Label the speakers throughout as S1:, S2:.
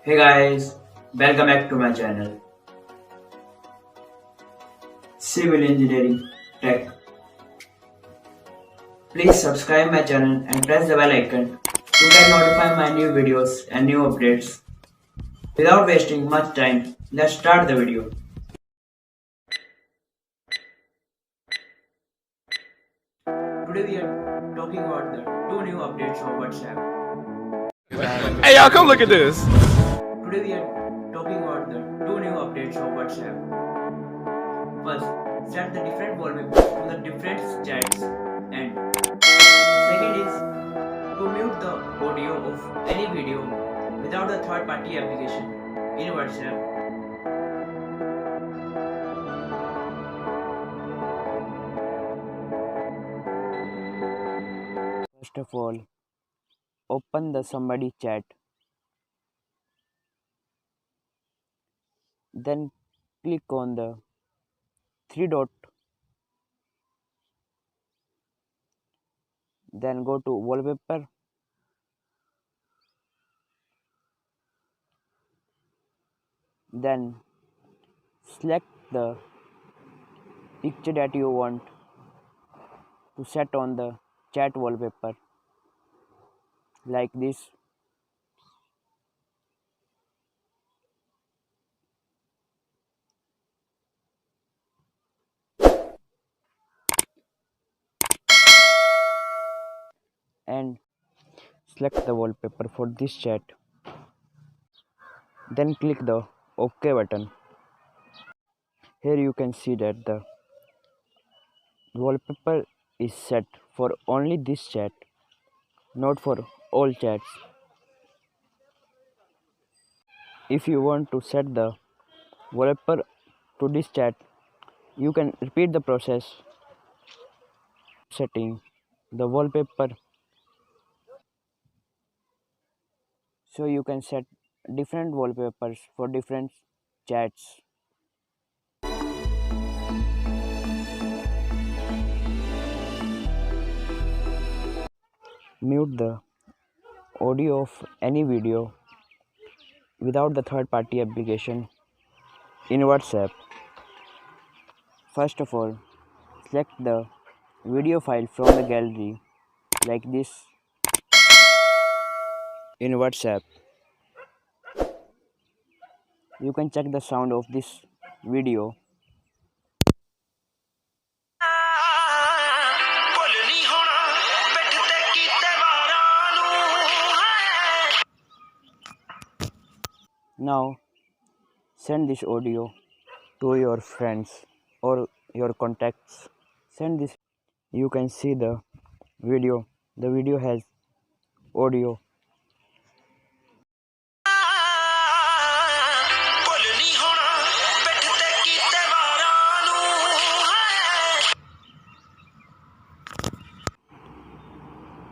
S1: Hey guys, welcome back to my channel, Civil Engineering Tech. Please subscribe my channel and press the bell icon to get notified my new videos and new updates. Without wasting much time, let's start the video. Today we are talking about the two new updates of WhatsApp.
S2: Hey y'all, come look at this.
S1: Today we are talking about the two new updates of WhatsApp. First, set the different wallpapers to the different chats, and second is to mute the audio of any video without a third party application in WhatsApp.
S3: First of all, open the somebody chat, then click on the three dot, then go to wallpaper, then select the picture that you want to set on the chat wallpaper like this. And select the wallpaper for this chat, then click the OK button. Here you can see that the wallpaper is set for only this chat, not for all chats. If you want to set the wallpaper to this chat, you can repeat the process setting the wallpaper, so you can set different wallpapers for different chats. Mute the audio of any video without the third party application in WhatsApp. First of all, select the video file from the gallery like this in WhatsApp. You can check the sound of this video. Now send this audio to your friends or your contacts. Send this. You can see the video. The video has audio.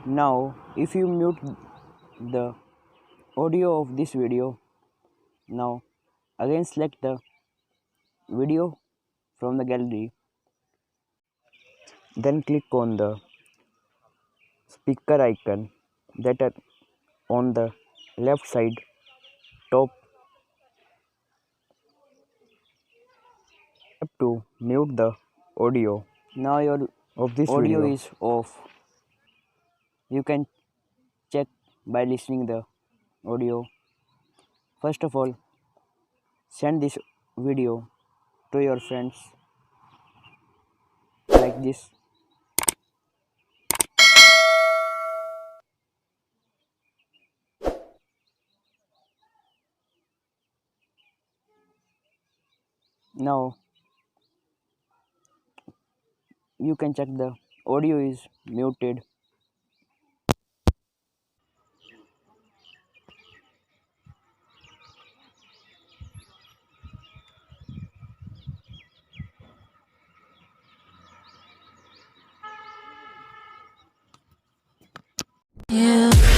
S3: Now if you mute the audio of this video, now again select the video from the gallery, then click on the speaker icon that are on the left side top to mute the audio. Now your
S1: Of this
S3: audio
S1: video.
S3: is off. You can check by listening the audio. First of all, send this video to your friends like this. Now you can check the audio is muted.
S4: Yeah.